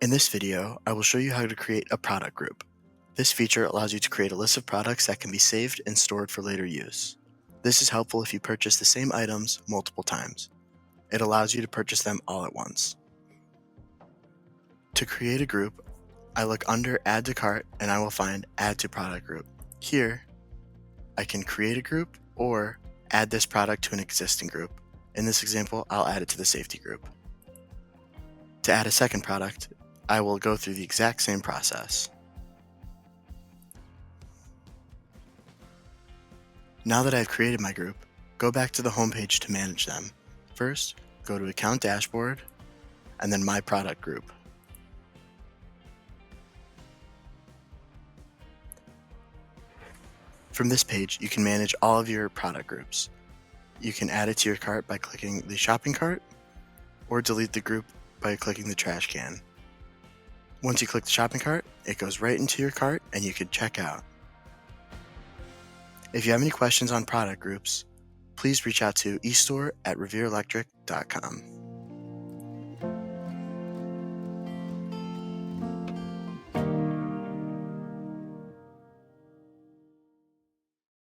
In this video, I will show you how to create a product group. This feature allows you to create a list of products that can be saved and stored for later use. This is helpful if you purchase the same items multiple times. It allows you to purchase them all at once. To create a group, I look under Add to Cart and I will find Add to Product Group. Here, I can create a group or add this product to an existing group. In this example, I'll add it to the safety group. To add a second product, I will go through the exact same process. Now that I've created my group, go back to the home page to manage them. First, go to Account Dashboard, and then My Product Group. From this page, you can manage all of your product groups. You can add it to your cart by clicking the shopping cart, or delete the group by clicking the trash can. Once you click the shopping cart, it goes right into your cart and you can check out. If you have any questions on product groups, please reach out to eStore@revereelectric.com.